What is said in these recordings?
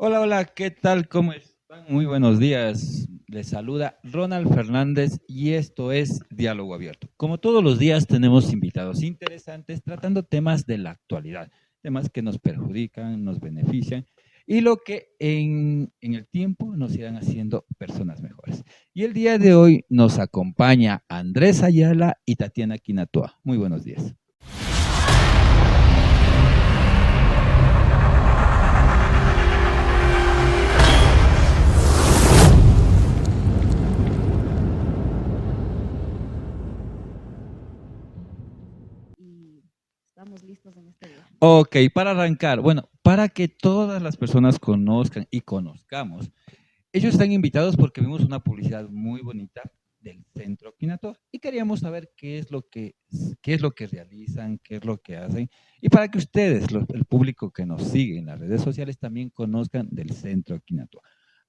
Hola, hola, ¿qué tal? ¿Cómo están? Muy buenos días. Les saluda Ronald Fernández y esto es Diálogo Abierto. Como todos los días tenemos invitados interesantes tratando temas de la actualidad, temas que nos perjudican, nos benefician y lo que en el tiempo nos irán haciendo personas mejores. Y el día de hoy nos acompaña Andrés Ayala y Tatiana Quinatoa. Muy buenos días. Y estamos listos en este día. Ok, para arrancar, bueno, para que todas las personas conozcan y conozcamos, ellos están invitados porque vimos una publicidad muy bonita del Centro Quinato y queríamos saber qué es lo que realizan, qué es lo que hacen y para que ustedes, el público que nos sigue en las redes sociales, también conozcan del Centro Quinato.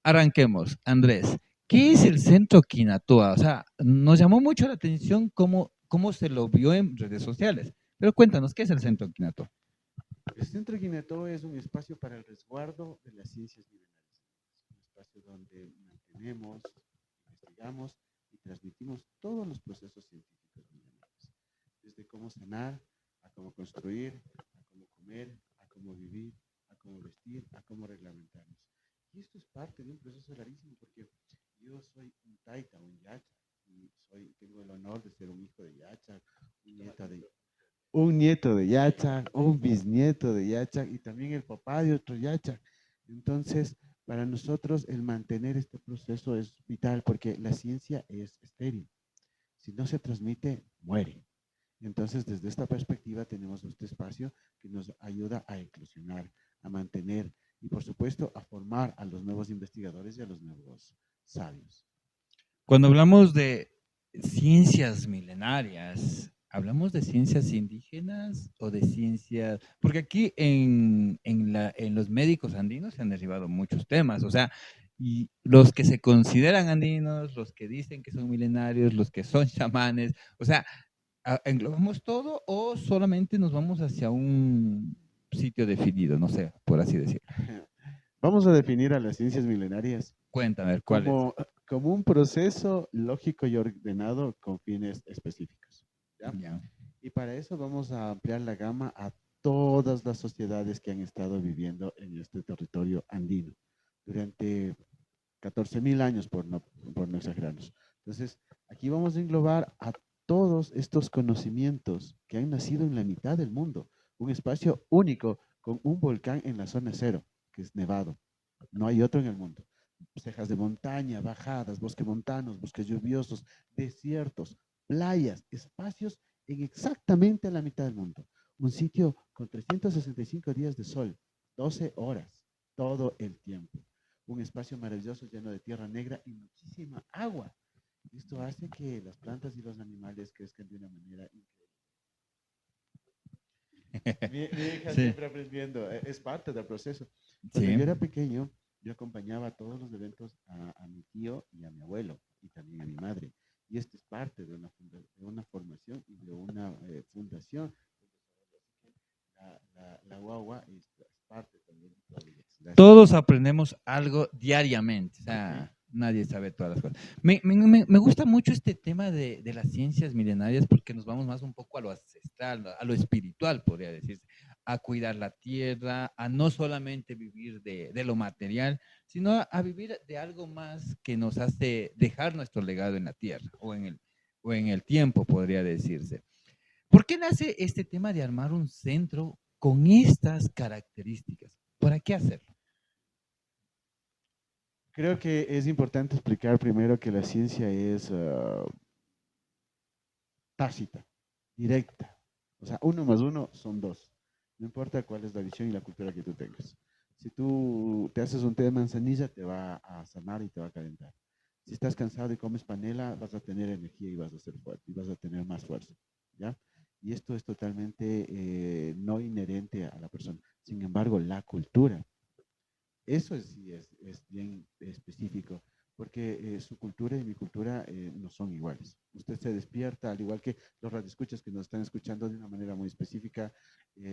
Arranquemos, Andrés. ¿Qué es el Centro Quinatoa? O sea, nos llamó mucho la atención cómo se lo vio en redes sociales. Pero cuéntanos, ¿qué es el Centro Quinatoa? El Centro Guineto es un espacio para el resguardo de las ciencias milenarias. Es un espacio donde mantenemos, investigamos y transmitimos todos los procesos científicos milenarios. Desde cómo sanar, a cómo construir, a cómo comer, a cómo vivir, a cómo vestir, a cómo reglamentarnos. Y esto es parte de un proceso larguísimo porque yo soy un taita, un yacha, y tengo el honor de ser un hijo de yacha, un nieto de, un nieto de Yachak, un bisnieto de Yachak y también el papá de otro Yachak. Entonces, para nosotros el mantener este proceso es vital porque la ciencia es estéril. Si no se transmite, muere. Entonces, desde esta perspectiva tenemos este espacio que nos ayuda a inclusionar, a mantener y, por supuesto, a formar a los nuevos investigadores y a los nuevos sabios. Cuando hablamos de ciencias milenarias, ¿hablamos de ciencias indígenas o de ciencias? Porque aquí en los médicos andinos se han derivado muchos temas, o sea, y los que se consideran andinos, los que dicen que son milenarios, los que son chamanes, o sea, ¿englobamos todo o solamente nos vamos hacia un sitio definido, no sé, por así decirlo? Vamos a definir a las ciencias milenarias Cuéntame, a ver, ¿cuál es? como un proceso lógico y ordenado con fines específicos. ¿Ya? Ya. Y para eso vamos a ampliar la gama a todas las sociedades que han estado viviendo en este territorio andino durante 14.000 años, por no exagerarnos. Entonces, aquí vamos a englobar a todos estos conocimientos que han nacido en la mitad del mundo, un espacio único con un volcán en la zona cero, que es nevado. No hay otro en el mundo. Cejas de montaña, bajadas, bosques montanos, bosques lluviosos, desiertos, playas, espacios en exactamente la mitad del mundo. Un sitio con 365 días de sol, 12 horas, todo el tiempo. Un espacio maravilloso lleno de tierra negra y muchísima agua. Esto hace que las plantas y los animales crezcan de una manera increíble. Mi hija Sí, siempre aprendiendo, es parte del proceso. Cuando sí. yo era pequeño, yo acompañaba a todos los eventos a mi tío y a mi abuelo y también a mi madre. Y esto es parte de una formación y de una fundación. La guagua es parte también de todo ello. Gracias. Todos aprendemos algo diariamente, o Ujú. sea, nadie sabe todas las cosas. Me gusta mucho este tema de las ciencias milenarias porque nos vamos más un poco a lo ancestral, a lo espiritual, podría decirse, a cuidar la tierra, a no solamente vivir de lo material, sino a vivir de algo más que nos hace dejar nuestro legado en la tierra o en el tiempo, podría decirse. ¿Por qué nace este tema de armar un centro con estas características? ¿Para qué hacerlo? Creo que es importante explicar primero que la ciencia es tácita, directa. O sea, uno más uno son dos. No importa cuál es la visión y la cultura que tú tengas. Si tú te haces un té de manzanilla, te va a sanar y te va a calentar. Si estás cansado y comes panela, vas a tener energía y vas a ser fuerte y vas a tener más fuerza. ¿Ya? Y esto es totalmente no inherente a la persona. Sin embargo, la cultura, eso sí es bien específico, porque su cultura y mi cultura no son iguales. Usted se despierta, al igual que los radioescuchas que nos están escuchando de una manera muy específica,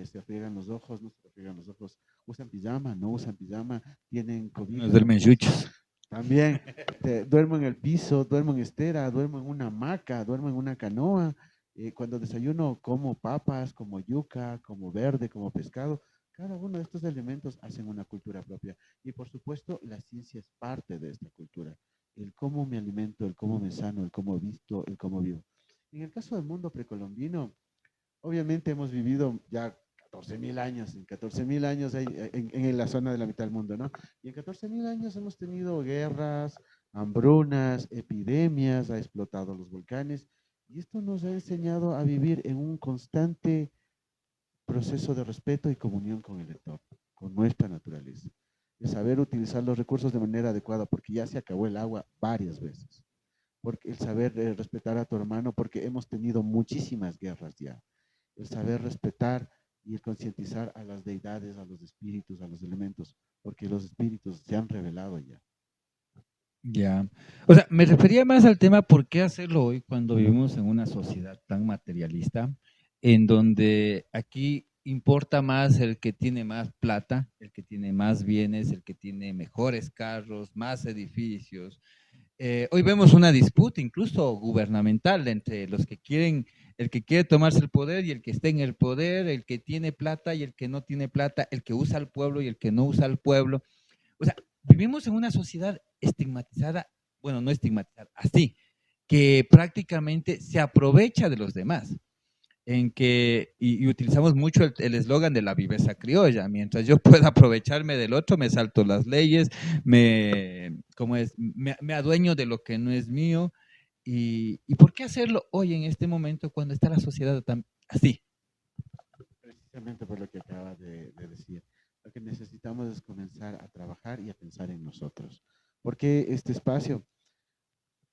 se friegan los ojos, no se friegan los ojos, usan pijama, no usan pijama, tienen Nos cobija, duermen chuchos. también duermo en el piso, duermo en estera, duermo en una hamaca, duermo en una canoa. Cuando desayuno como papas, como yuca, como verde, como pescado. Cada uno de estos elementos hacen una cultura propia. Y por supuesto, la ciencia es parte de esta cultura. El cómo me alimento, el cómo me sano, el cómo visto, el cómo vivo. En el caso del mundo precolombino, obviamente hemos vivido ya 14.000 años, en 14.000 años en la zona de la mitad del mundo, ¿no? Y en 14.000 años hemos tenido guerras, hambrunas, epidemias, ha explotado los volcanes, y esto nos ha enseñado a vivir en un constante proceso de respeto y comunión con el entorno, con nuestra naturaleza. De saber utilizar los recursos de manera adecuada, porque ya se acabó el agua varias veces. Porque el saber respetar a tu hermano, porque hemos tenido muchísimas guerras ya. El saber respetar y el concientizar a las deidades, a los espíritus, a los elementos, porque los espíritus se han revelado ya. Ya. O sea, me refería más al tema por qué hacerlo hoy cuando vivimos en una sociedad tan materialista, en donde aquí importa más el que tiene más plata, el que tiene más bienes, el que tiene mejores carros, más edificios. Hoy vemos una disputa incluso gubernamental entre los que quieren, el que quiere tomarse el poder y el que está en el poder, el que tiene plata y el que no tiene plata, el que usa al pueblo y el que no usa al pueblo. O sea, vivimos en una sociedad estigmatizada, bueno, no estigmatizada, así, que prácticamente se aprovecha de los demás, en que, y utilizamos mucho el eslogan de la viveza criolla, mientras yo pueda aprovecharme del otro, me salto las leyes, ¿cómo es? Me adueño de lo que no es mío, y ¿por qué hacerlo hoy en este momento cuando está la sociedad tan así? Precisamente por lo que acaba de decir. Lo que necesitamos es comenzar a trabajar y a pensar en nosotros. Porque este espacio,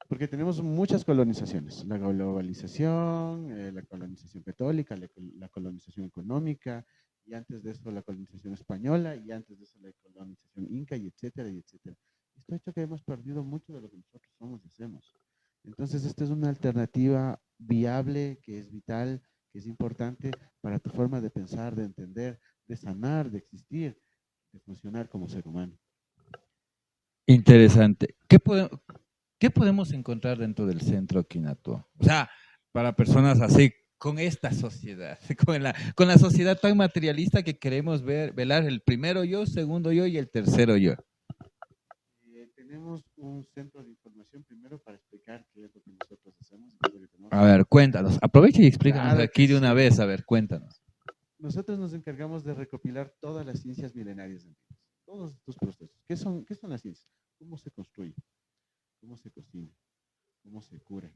porque tenemos muchas colonizaciones, la globalización, la colonización católica, la colonización económica, y antes de eso la colonización española, y antes de eso la colonización inca, y etcétera, y etcétera. Esto ha hecho que hemos perdido mucho de lo que nosotros somos y hacemos. Entonces, esta es una alternativa viable, que es vital, que es importante para tu forma de pensar, de entender, de sanar, de existir, de funcionar como ser humano. Interesante. ¿Qué podemos encontrar dentro del centro Quinato? O sea, para personas así, con esta sociedad, con la sociedad tan materialista que queremos ver, velar el primero yo, segundo yo y el tercero yo. Tenemos un centro de información primero para explicar qué es lo que nosotros hacemos y qué es lo que tenemos A que hacer. ver, cuéntanos. Aprovecha y explícanos Claro que aquí de una sí. vez. A ver, cuéntanos. Nosotros nos encargamos de recopilar todas las ciencias milenarias antiguas, todos estos procesos. Qué son las ciencias? ¿Cómo se construye? ¿Cómo se cocina? ¿Cómo se cura?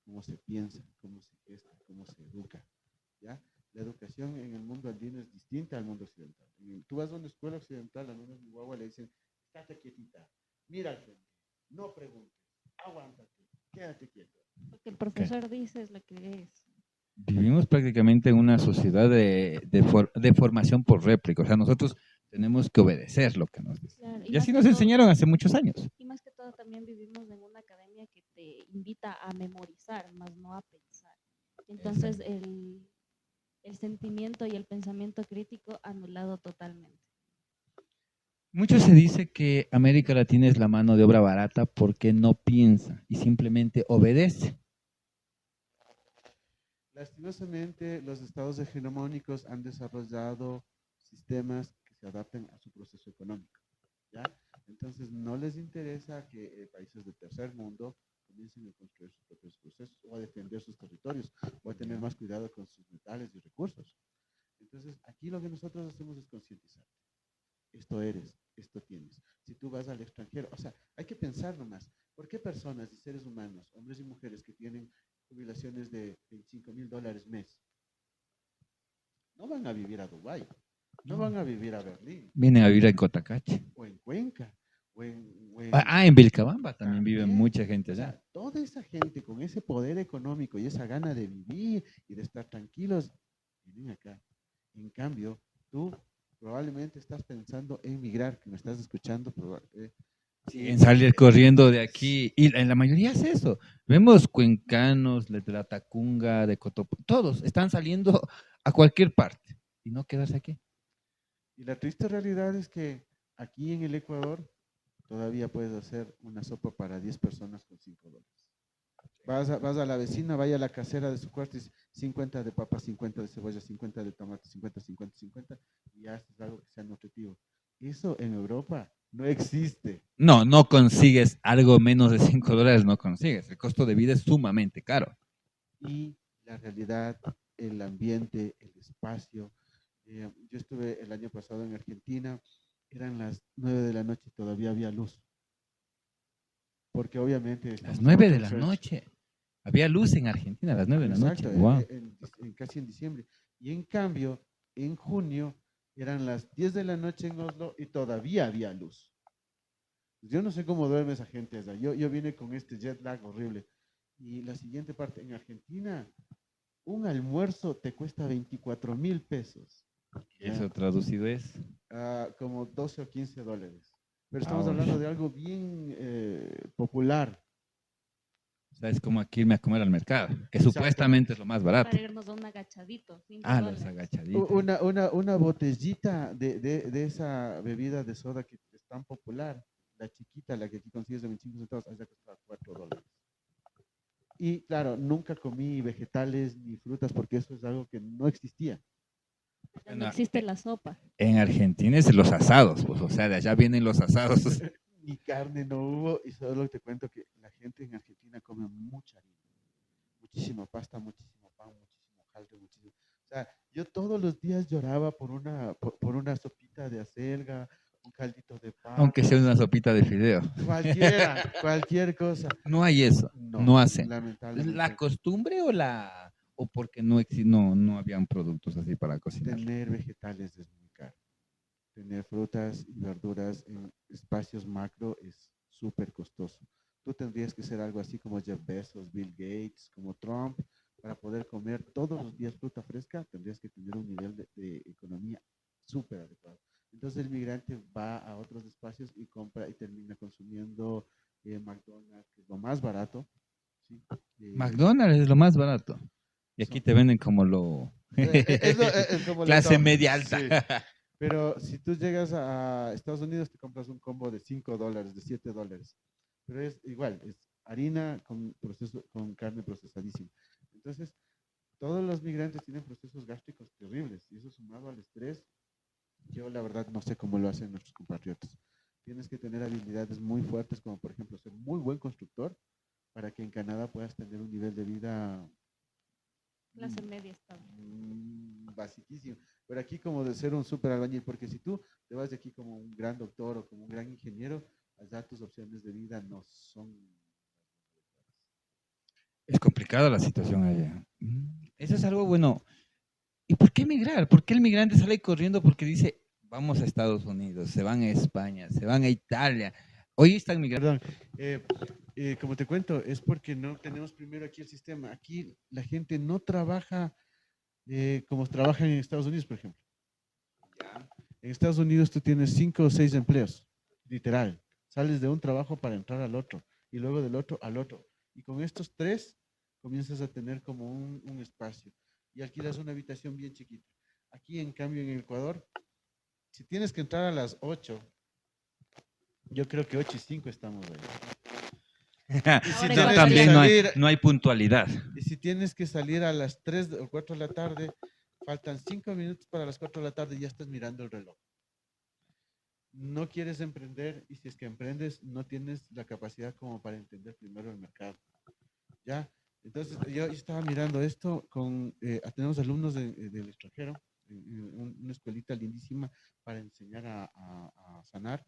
¿Cómo se piensa? ¿Cómo se gesta? ¿Cómo se educa? ¿Ya? La educación en el mundo andino es distinta al mundo occidental. Tú vas a una escuela occidental, a menos mi guagua le dicen, estate quietita, mira al frente, no preguntes, aguántate, quédate quieto. Lo que el Okay. profesor dice es lo que es. Vivimos prácticamente en una sociedad de formación por réplica. O sea, nosotros tenemos que obedecer lo que nos dicen. Claro, Y así nos enseñaron hace muchos años. y más que todo también vivimos en una academia que te invita a memorizar, más no a pensar. Entonces Exacto. el sentimiento y el pensamiento crítico anulado totalmente. Mucho se dice que América Latina es la mano de obra barata porque no piensa y simplemente obedece. Lastimosamente, los estados hegemónicos han desarrollado sistemas que se adapten a su proceso económico, ¿ya? Entonces, no les interesa que países del tercer mundo comiencen a construir sus propios procesos o a defender sus territorios o a tener más cuidado con sus metales y recursos. Entonces, aquí lo que nosotros hacemos es concientizar. Esto eres, esto tienes. Si tú vas al extranjero, o sea, hay que pensar nomás, ¿por qué personas y seres humanos, hombres y mujeres que tienen jubilaciones de $25,000 mes, no van a vivir a Dubái, no van a vivir a Berlín, Vienen a vivir en Cotacache. o en Cuenca, En Vilcabamba también vive también? mucha gente O allá. sea, toda esa gente con ese poder económico y esa gana de vivir y de estar tranquilos, vienen acá. En cambio, tú probablemente estás pensando en migrar, que me estás escuchando, En salir corriendo de aquí. Y en la mayoría es eso. Vemos cuencanos, de la Tacunga, de Cotopo, todos están saliendo a cualquier parte y no quedarse aquí. Y la triste realidad es que aquí en el Ecuador todavía puedes hacer una sopa para 10 personas con $5. Vas a la vecina, vaya a la casera de su cuarto y dice 50 de papas, 50 de cebolla, 50 de tomate, 50, 50, 50, y ya haces algo que sea nutritivo. Eso en Europa no existe. No, no consigues algo menos de $5, no consigues. El costo de vida es sumamente caro. Y la realidad, el ambiente, el espacio. Yo estuve el año pasado en Argentina, eran las 9 de la noche y todavía había luz. Porque obviamente Las estamos 9 hablando de del la sur. noche. Había luz en Argentina a las 9 de la noche. Exacto, Wow. casi en diciembre. Y en cambio, en junio eran las 10 de la noche en Oslo y todavía había luz. Yo no sé cómo duerme esa gente allá. Yo vine con este jet lag horrible. Y la siguiente parte, en Argentina, un almuerzo te cuesta 24.000 pesos. ¿Ya? Eso traducido es. Como 12 o $15. Pero estamos Ouch. hablando de algo bien popular. O sea, es como aquí irme a comer al mercado, que Exacto. supuestamente es lo más barato. Para irnos a un agachadito, Los $5. agachaditos. Una botellita de esa bebida de soda que es tan popular, la chiquita, la que aquí consigues de 25 centavos, allá costaba $4. Y claro, nunca comí vegetales ni frutas porque eso es algo que no existía. Ya no Bueno, existe la sopa. en Argentina es los asados, pues, o sea, de allá vienen los asados. Ni carne no hubo y solo te cuento que la gente en Argentina come mucha harina, muchísima pasta, muchísimo pan, muchísimo caldo, muchísimo. O sea, yo todos los días lloraba por una sopita de acelga, un caldito de Aunque sea papas, una sopita de fideo. cualquier cosa. No hay eso, No, no hacen. ¿La lamentablemente. costumbre o porque no habían productos así para cocinar? Tener vegetales es muy caro. Tener frutas y verduras en espacios macro es súper costoso. Tú tendrías que ser algo así como Jeff Bezos, Bill Gates, como Trump, para poder comer todos los días fruta fresca, tendrías que tener un nivel de economía súper adecuado. Entonces el migrante va a otros espacios y compra y termina consumiendo McDonald's, que es lo más barato. ¿Sí? McDonald's es lo más barato. Y aquí Son, te venden como lo es como lo clase top. media alta. Sí. Pero si tú llegas a Estados Unidos, te compras un combo de $5, de $7. Pero es igual, es harina con carne procesadísima. Entonces, todos los migrantes tienen procesos gástricos terribles y eso sumado al estrés, yo la verdad no sé cómo lo hacen nuestros compatriotas. Tienes que tener habilidades muy fuertes, como por ejemplo ser muy buen constructor, para que en Canadá puedas tener un nivel de vida Clase media estable. basiquísimo. Pero aquí como de ser un súper albañil, porque si tú te vas de aquí como un gran doctor o como un gran ingeniero, allá tus opciones de vida no son. Es complicada la situación allá. Eso es algo bueno. ¿Y por qué emigrar? ¿Por qué el migrante sale corriendo? Porque dice, vamos a Estados Unidos, se van a España, se van a Italia. Hoy están migrando. Perdón, como te cuento, es porque no tenemos primero aquí el sistema. Aquí la gente no trabaja como trabajan en Estados Unidos, por ejemplo. En Estados Unidos tú tienes 5 o 6 empleos, literal. Sales de un trabajo para entrar al otro y luego del otro al otro. Y con estos tres comienzas a tener como un espacio y alquilas una habitación bien chiquita. Aquí, en cambio, en Ecuador, si tienes que entrar a las 8, yo creo que 8:05 estamos ahí. Y si Ahora tienes que También salir, no hay puntualidad. y si tienes que salir a las 3 o 4 de la tarde, faltan 5 minutos para las 4 de la tarde y ya estás mirando el reloj. No quieres emprender y si es que emprendes no tienes la capacidad como para entender primero el mercado. ¿Ya? Entonces yo estaba mirando esto tenemos alumnos del extranjero, una escuelita lindísima para enseñar a sanar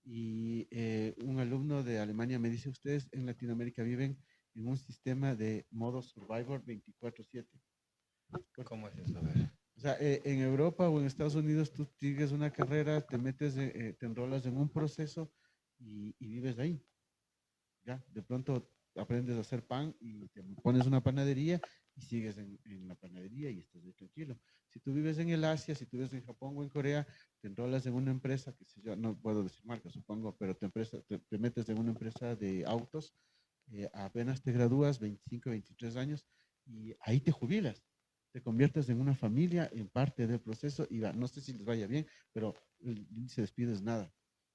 y un alumno de Alemania me dice, ustedes en Latinoamérica viven en un sistema de modo Survivor 24/7. ¿Cómo es eso? A ver. O sea, en Europa o en Estados Unidos tú sigues una carrera, te metes, te enrolas en un proceso y vives ahí. Ya, de pronto aprendes a hacer pan y te pones una panadería y sigues en la panadería y estás ahí tranquilo. Si tú vives en el Asia, si tú vives en Japón o en Corea, te enrolas en una empresa, que sé yo, no puedo decir marca, supongo, pero te metes en una empresa de autos, apenas te gradúas, 25, 23 años, y ahí te jubilas. Te conviertes en una familia, en parte del proceso, y no sé si les vaya bien, pero el índice de despido es nada.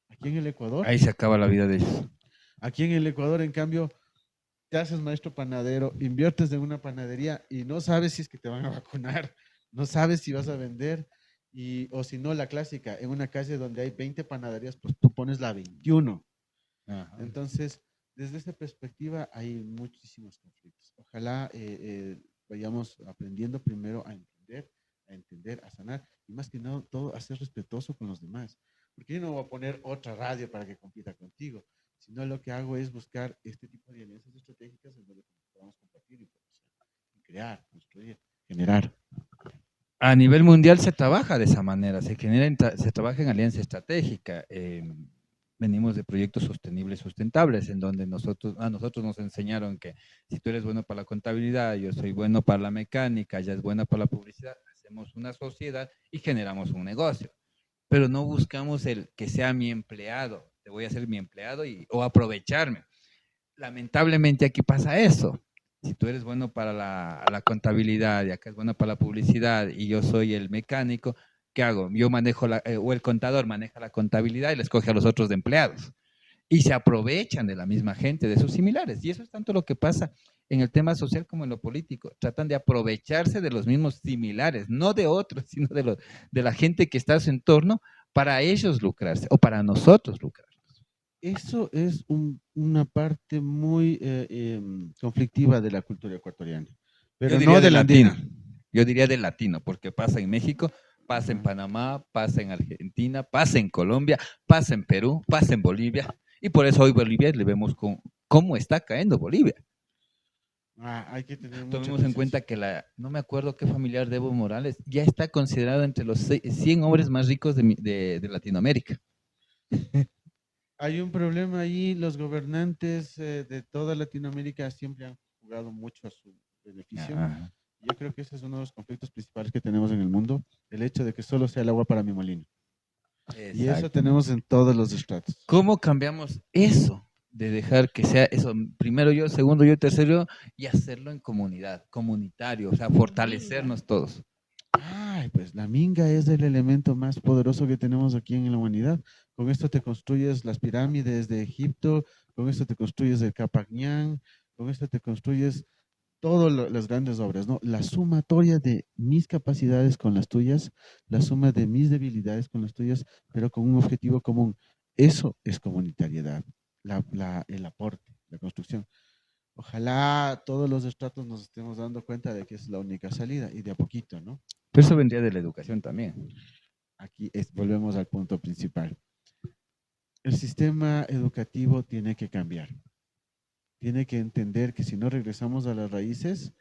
Aquí en el Ecuador, Ahí se acaba la vida de ellos. en cambio, te haces maestro panadero, inviertes en una panadería y no sabes si es que te van a vacunar, no sabes si vas a vender, o si no, la clásica, en una calle donde hay 20 panaderías, pues tú pones la 21. Ajá. Entonces, desde esa perspectiva hay muchísimos conflictos. Ojalá vayamos aprendiendo primero a entender, a sanar, y más que nada, todo a ser respetuoso con los demás. Porque yo no voy a poner otra radio para que compita contigo, sino lo que hago es buscar este tipo de alianzas estratégicas en donde podamos compartir información, y crear, construir, generar. A nivel mundial se trabaja de esa manera, se trabaja en alianza estratégica. Venimos de proyectos sostenibles, sustentables, en donde a nosotros nos enseñaron que si tú eres bueno para la contabilidad, yo soy bueno para la mecánica, ella es buena para la publicidad, hacemos una sociedad y generamos un negocio. Pero no buscamos el que sea mi empleado, te voy a ser mi empleado o aprovecharme. Lamentablemente aquí pasa eso. Si tú eres bueno para la contabilidad y acá es bueno para la publicidad y yo soy el mecánico, ¿qué hago? Yo manejo o el contador maneja la contabilidad y les coge a los otros de empleados. Y se aprovechan de la misma gente, de sus similares. Y eso es tanto lo que pasa en el tema social como en lo político. Tratan de aprovecharse de los mismos similares, no de otros, sino de la gente que está a su entorno para ellos lucrarse o para nosotros lucrar. Eso es una parte muy conflictiva de la cultura ecuatoriana, pero no de la andina. Yo diría de latino, porque pasa en México, pasa en Ajá. Panamá, pasa en Argentina, pasa en Colombia, pasa en Perú, pasa en Bolivia. Y por eso hoy Bolivia le vemos cómo está cayendo Bolivia. Hay que tener mucha Tomemos en cuenta conciencia. que no me acuerdo qué familiar de Evo Morales ya está considerado entre los 100 hombres más ricos de Latinoamérica. Hay un problema ahí, los gobernantes de toda Latinoamérica siempre han jugado mucho a su beneficio. Ajá. Yo creo que ese es uno de los conflictos principales que tenemos en el mundo, el hecho de que solo sea el agua para mi molino. Y eso tenemos en todos los estratos. ¿Cómo cambiamos eso? De dejar que sea eso, primero yo, segundo yo, tercero yo, y hacerlo en comunidad, comunitario, o sea, fortalecernos todos. Ay, pues la minga es el elemento más poderoso que tenemos aquí en la humanidad. Con esto te construyes las pirámides de Egipto, con esto te construyes el Capañán, con esto te construyes todas las grandes obras, ¿no? La sumatoria de mis capacidades con las tuyas, la suma de mis debilidades con las tuyas, pero con un objetivo común. Eso es comunitariedad, el aporte, la construcción. Ojalá todos los estratos nos estemos dando cuenta de que es la única salida y de a poquito, ¿no? Pero eso vendría de la educación también. Aquí volvemos al punto principal. El sistema educativo tiene que cambiar. Tiene que entender que si no regresamos a las raíces,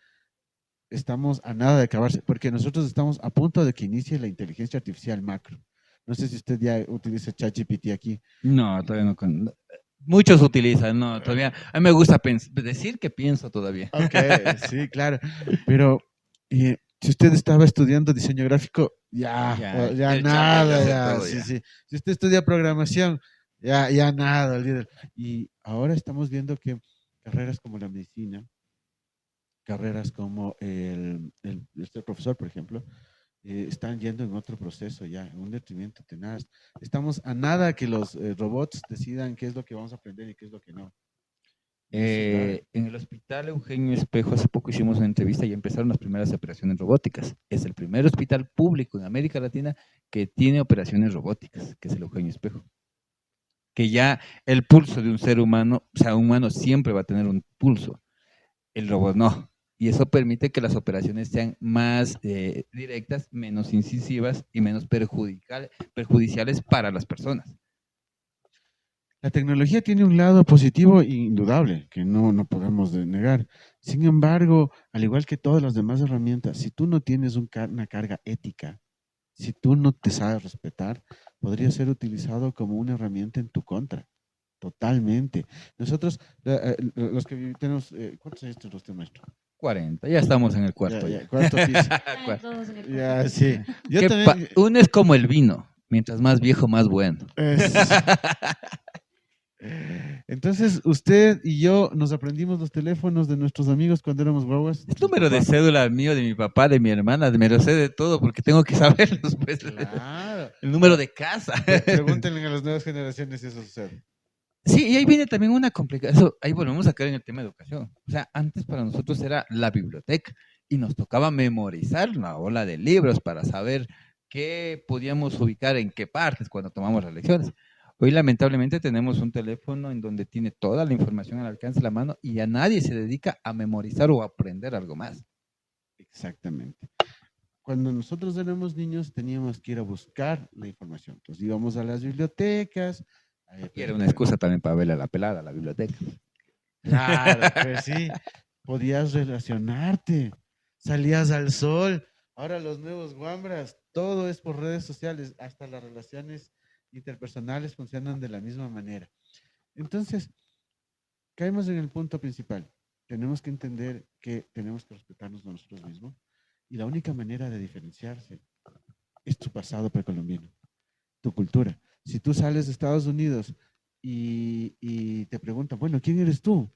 estamos a nada de acabarse, porque nosotros estamos a punto de que inicie la inteligencia artificial macro. No sé si usted ya utiliza ChatGPT aquí. No, todavía no. Muchos utilizan, no, todavía. A mí me gusta decir que pienso todavía. Ok, sí, claro. Pero si usted estaba estudiando diseño gráfico, ya el nada, champion ya, todo, sí, ya. sí. Si usted estudia programación, ya nada, olvídalo. Y ahora estamos viendo que carreras como la medicina, carreras como el ser profesor, por ejemplo, están yendo en otro proceso ya, en un detrimento tenaz. Estamos a nada que los robots decidan qué es lo que vamos a aprender y qué es lo que no. Y eso es grave. En el hospital Eugenio Espejo, hace poco hicimos una entrevista y empezaron las primeras operaciones robóticas. Es el primer hospital público en América Latina que tiene operaciones robóticas, que es el Eugenio Espejo. Que ya el pulso de un ser humano, o sea, un humano siempre va a tener un pulso, el robot no. Y eso permite que las operaciones sean más directas, menos incisivas y menos perjudiciales para las personas. La tecnología tiene un lado positivo indudable, que no podemos negar. Sin embargo, al igual que todas las demás herramientas, si tú no tienes una carga ética, si tú no te sabes respetar, podría ser utilizado como una herramienta en tu contra. Totalmente. Nosotros, los que tenemos, ¿cuántos años tiene usted, maestro? 40, ya estamos en el cuarto. Cuarto piso. Todos en el Ya, cuarto. sí. Yo también, Uno es como el vino. Mientras más viejo, más bueno. Entonces, usted y yo nos aprendimos los teléfonos de nuestros amigos cuando éramos guaguas. El número de cédula mío, de mi papá, de mi hermana, me lo sé de todo porque tengo que saberlos, pues. Claro. El número de casa. Pregúntenle a las nuevas generaciones si eso sucede. Sí, y ahí viene también una complicación. Ahí volvemos a caer en el tema de educación. O sea, antes para nosotros era la biblioteca y nos tocaba memorizar una ola de libros para saber qué podíamos ubicar en qué partes cuando tomamos las lecciones. Hoy lamentablemente tenemos un teléfono en donde tiene toda la información al alcance de la mano y a nadie se dedica a memorizar o a aprender algo más. Exactamente. Cuando nosotros éramos niños teníamos que ir a buscar la información. Entonces íbamos a las bibliotecas. Y era una excusa también para verle a la pelada a la biblioteca. Claro, pues sí. Podías relacionarte. Salías al sol. Ahora los nuevos guambras, todo es por redes sociales. Hasta las relaciones interpersonales funcionan de la misma manera. Entonces, caemos en el punto principal. Tenemos que entender que tenemos que respetarnos a nosotros mismos y la única manera de diferenciarse es tu pasado precolombiano, tu cultura. Si tú sales de Estados Unidos y te preguntan, bueno, ¿quién eres tú?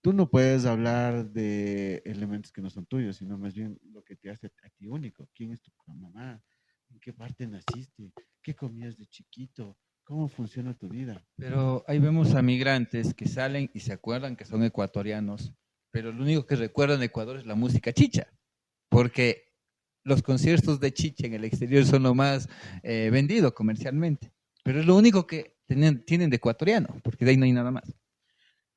Tú no puedes hablar de elementos que no son tuyos, sino más bien lo que te hace a ti único. ¿Quién es tu mamá? ¿En qué parte naciste? ¿Qué comías de chiquito? ¿Cómo funciona tu vida? Pero ahí vemos a migrantes que salen y se acuerdan que son ecuatorianos, pero lo único que recuerdan de Ecuador es la música chicha, porque los conciertos de chicha en el exterior son lo más vendido comercialmente, pero es lo único que tienen de ecuatoriano, porque de ahí no hay nada más.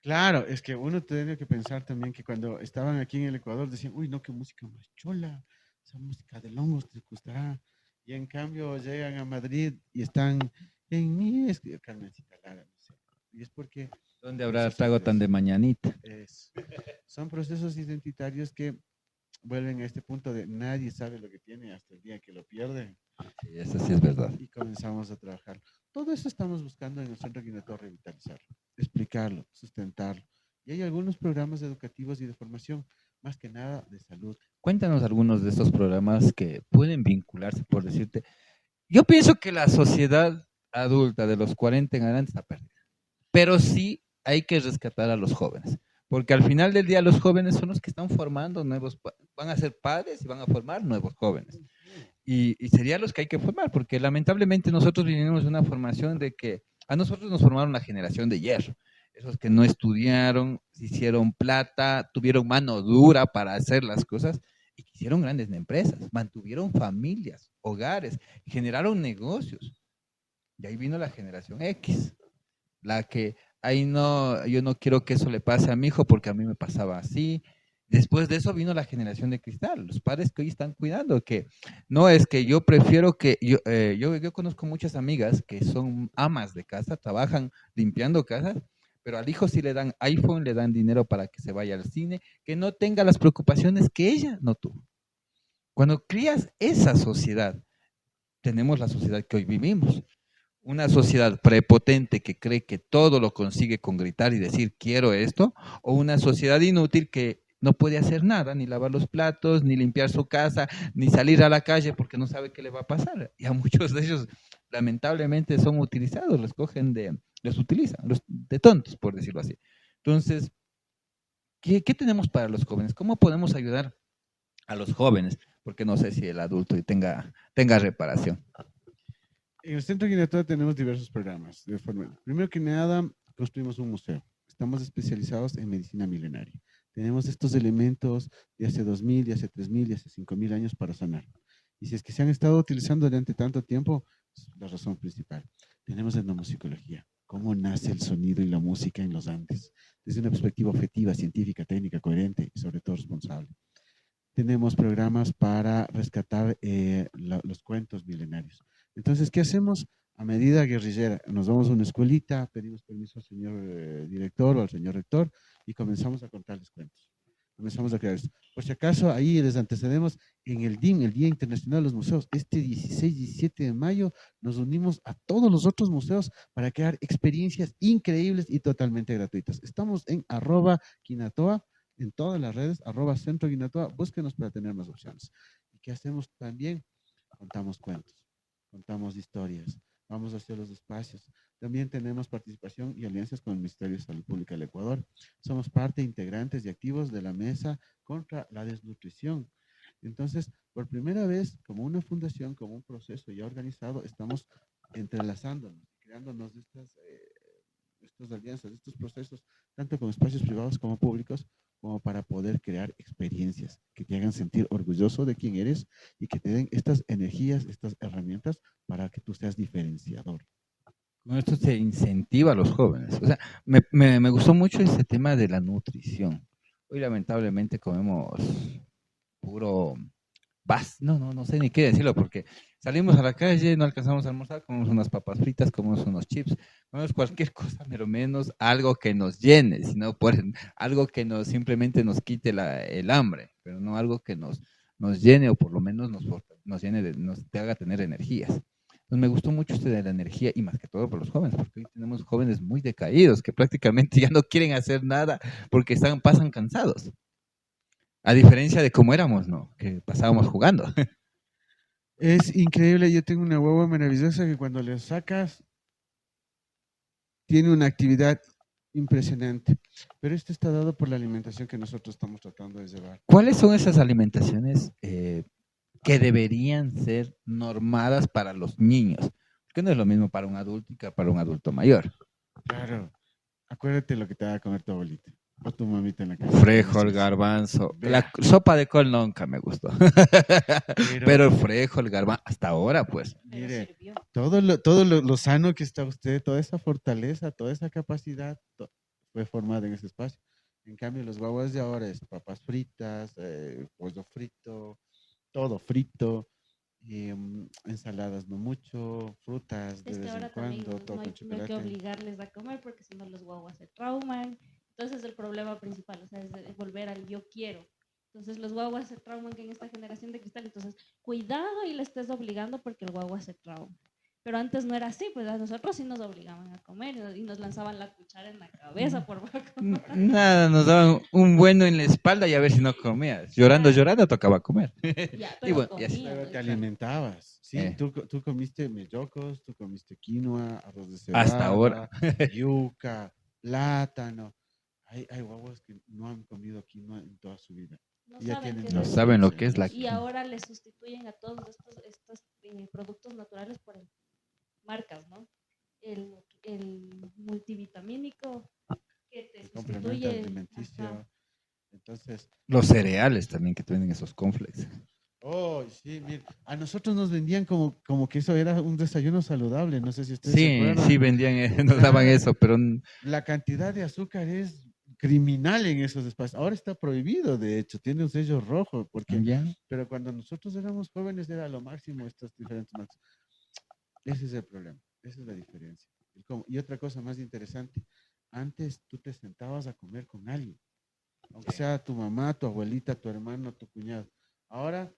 Claro, es que uno tiene que pensar también que cuando estaban aquí en el Ecuador decían, uy, no, qué música más chola, esa música de longos te gustará. Y en cambio llegan a Madrid y están en mi, es que Carmencita Lara, no sé. Y es porque ¿Dónde habrá el procesos trago tan de mañanita? son procesos identitarios que vuelven a este punto de nadie sabe lo que tiene hasta el día que lo pierde Sí, eso sí es verdad. y comenzamos a trabajar. Todo eso estamos buscando en el Centro Guineto revitalizarlo, explicarlo, sustentarlo. Y hay algunos programas educativos y de formación, más que nada de salud. Cuéntanos algunos de estos programas que pueden vincularse, por decirte. Yo pienso que la sociedad adulta de los 40 en adelante está perdida, pero sí hay que rescatar a los jóvenes, porque al final del día los jóvenes son los que están formando nuevos, van a ser padres y van a formar nuevos jóvenes. Y serían los que hay que formar, porque lamentablemente nosotros vivimos una formación de que a nosotros nos formaron una generación de hierro, esos que no estudiaron, hicieron plata, tuvieron mano dura para hacer las cosas y que hicieron grandes empresas, mantuvieron familias, hogares, generaron negocios. Y ahí vino la generación X, la que, ahí no, yo no quiero que eso le pase a mi hijo porque a mí me pasaba así. Después de eso vino la generación de cristal, los padres que hoy están cuidando, que no es que yo prefiero que, yo conozco muchas amigas que son amas de casa, trabajan limpiando casas, pero al hijo sí le dan iPhone, le dan dinero para que se vaya al cine, que no tenga las preocupaciones que ella no tuvo. Cuando crías esa sociedad, tenemos la sociedad que hoy vivimos. Una sociedad prepotente que cree que todo lo consigue con gritar y decir quiero esto, o una sociedad inútil que no puede hacer nada, ni lavar los platos, ni limpiar su casa, ni salir a la calle porque no sabe qué le va a pasar. Y a muchos de ellos lamentablemente son utilizados, los utilizan, de tontos, por decirlo así. Entonces, ¿qué tenemos para los jóvenes? ¿Cómo podemos ayudar a los jóvenes? Porque no sé si el adulto tenga reparación. En el Centro Guineto tenemos diversos programas. Primero que nada, construimos un museo. Estamos especializados en medicina milenaria. Tenemos estos elementos de hace 2000, de hace 3000, de hace 5000 años para sanar. Y si es que se han estado utilizando durante tanto tiempo, es la razón principal. Tenemos etnomusicología, cómo nace el sonido y la música en los Andes, desde una perspectiva objetiva, científica, técnica, coherente y sobre todo responsable. Tenemos programas para rescatar los cuentos milenarios. Entonces, ¿qué hacemos? A medida guerrillera, nos vamos a una escuelita, pedimos permiso al señor director o al señor rector y comenzamos a contarles cuentos. Comenzamos a crear esto. Por si acaso, ahí les antecedemos en el DIM, el Día Internacional de los Museos. Este 16-17 de mayo nos unimos a todos los otros museos para crear experiencias increíbles y totalmente gratuitas. Estamos en @Quinatoa, en todas las redes, @Centro Guinatoa, búsquenos para tener más opciones. ¿Y qué hacemos también? Contamos cuentos. contamos historias, vamos hacia los espacios. También tenemos participación y alianzas con el Ministerio de Salud Pública del Ecuador. Somos parte integrantes y activos de la mesa contra la desnutrición. Entonces, por primera vez, como una fundación, como un proceso ya organizado, estamos entrelazándonos, creándonos estas alianzas, estos procesos, tanto con espacios privados como públicos, como para poder crear experiencias que te hagan sentir orgulloso de quién eres y que te den estas energías, estas herramientas para que tú seas diferenciador. Con esto se incentiva a los jóvenes. O sea, me gustó mucho ese tema de la nutrición. Hoy lamentablemente comemos puro no sé ni qué decirlo, porque salimos a la calle, no alcanzamos a almorzar, comemos unas papas fritas, comemos unos chips, comemos cualquier cosa, pero menos algo que nos llene, sino algo que simplemente nos quite el hambre, pero no algo que nos llene o por lo menos nos llene, nos te haga tener energías. Entonces me gustó mucho este de la energía y más que todo por los jóvenes, porque hoy tenemos jóvenes muy decaídos que prácticamente ya no quieren hacer nada porque pasan cansados. A diferencia de cómo éramos, ¿no? Que pasábamos jugando. Es increíble, yo tengo una guagua maravillosa que cuando le sacas tiene una actividad impresionante, pero esto está dado por la alimentación que nosotros estamos tratando de llevar. ¿Cuáles son esas alimentaciones que deberían ser normadas para los niños? Porque no es lo mismo para un adulto que para un adulto mayor. Claro, acuérdate lo que te va a comer tu abuelita o tu mamita en la casa. Frijol, garbanzo. La Vea. sopa de col nunca me gustó. Pero el frijol, garbanzo, hasta ahora pues. Pero Mire, sirvió. todo lo sano que está usted, toda esa fortaleza, toda esa capacidad fue formada en ese espacio. En cambio, los guaguas de ahora es papas fritas, pollo frito, todo frito, ensaladas no mucho, frutas de Es que vez en ahora también cuando, todo no con hay, no hay que chocolate. obligarles a comer porque si no los guaguas se trauman. Entonces el problema principal, o sea, es volver al yo quiero. Entonces los guaguas se trauman que en esta generación de cristal. Entonces, cuidado y le estés obligando porque el guagua se trauma. Pero antes no era así, pues a nosotros sí nos obligaban a comer y nos lanzaban la cuchara en la cabeza por vaca. Nada, nos daban un bueno en la espalda y a ver si no comías. Llorando, Claro. llorando, tocaba comer. Ya, Y pero bueno, y así. Pero comían. te alimentabas, sí, Eh, tú comiste mellocos, tú comiste quinoa, arroz de hasta ahora. cebada, yuca, plátano. Hay guaguas que no han comido quinoa en toda su vida. No Y ya saben tienen qué es No la 30, saben lo 15 que es la años. y ahora le sustituyen a todos estos productos naturales por marcas, ¿no? El multivitamínico que te El complemento sustituye. alimenticio. Ajá. Entonces, Los cereales también que te venden esos cornflakes. oh, sí, mira, a nosotros nos vendían como que eso era un desayuno saludable. No sé si ustedes se Sí, acuerdan. sí vendían, nos daban Claro. eso, pero La cantidad de azúcar es criminal en esos espacios. Ahora está prohibido, de hecho, tiene un sello rojo, porque, ya. pero cuando nosotros éramos jóvenes era lo máximo estos diferentes marcas. Ese es el problema, esa es la diferencia. Y otra cosa más interesante, antes tú te sentabas a comer con alguien, aunque sea tu mamá, tu abuelita, tu hermano, tu cuñado. Ahora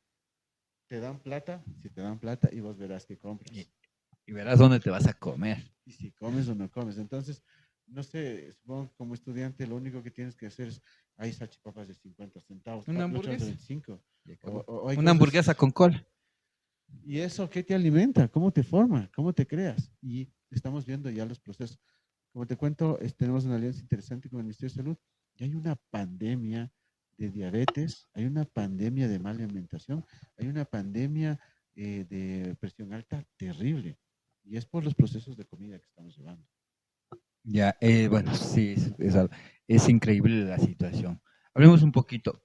te dan plata, si te dan plata, y vos verás que compras. Y verás dónde te vas a comer. Y si comes o no comes. Entonces, no sé, supongo que como estudiante lo único que tienes que hacer es, hay salchipapas de 50 centavos, Una otras de hamburguesa. 25. Y acabó. Hay Una cosas- hamburguesa con cola. ¿Y eso qué te alimenta? ¿Cómo te forma? ¿Cómo te creas? Y estamos viendo ya los procesos. Como te cuento, tenemos una alianza interesante con el Ministerio de Salud y hay una pandemia de diabetes, hay una pandemia de mala alimentación, hay una pandemia de presión alta terrible. Y es por los procesos de comida que estamos llevando. Ya, bueno, sí, es increíble la situación. Hablemos un poquito.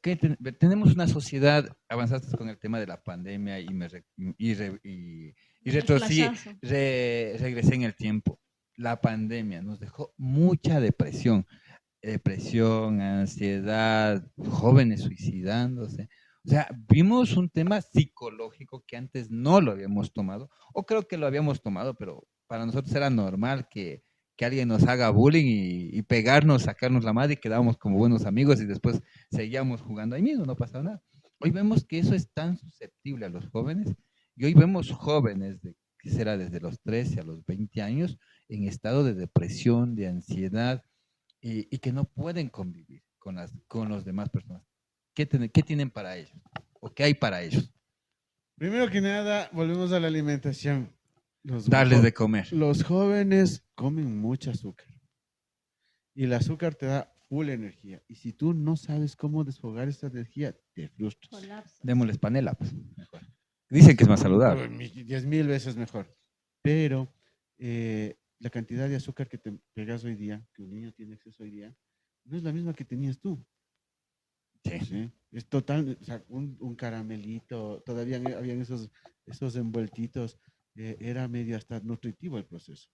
Tenemos una sociedad, avanzaste con el tema de la pandemia y El flashazo. regresé en el tiempo. La pandemia nos dejó mucha depresión, ansiedad, jóvenes suicidándose. O sea, vimos un tema psicológico que antes no lo habíamos tomado, o creo que lo habíamos tomado, pero para nosotros era normal que alguien nos haga bullying y pegarnos, sacarnos la madre y quedábamos como buenos amigos y después seguíamos jugando ahí mismo, no pasaba nada. Hoy vemos que eso es tan susceptible a los jóvenes y hoy vemos jóvenes que será desde los 13 a los 20 años en estado de depresión, de ansiedad, y que no pueden convivir con los demás personas. ¿Qué tienen para ellos? ¿O qué hay para ellos? Primero que nada, volvemos a la alimentación. darles de comer. Los jóvenes comen mucho azúcar y el azúcar te da full energía. Y si tú no sabes cómo desfogar esa energía, te frustras. Colapsas. Démosles panela, pues, mejor. Dicen que es más saludable. 10.000 veces mejor. Pero la cantidad de azúcar que te pegas hoy día, que un niño tiene acceso hoy día, no es la misma que tenías tú. Sí. ¿Sí? Es total, o sea, un caramelito, todavía habían esos envueltitos, era medio hasta nutritivo el proceso,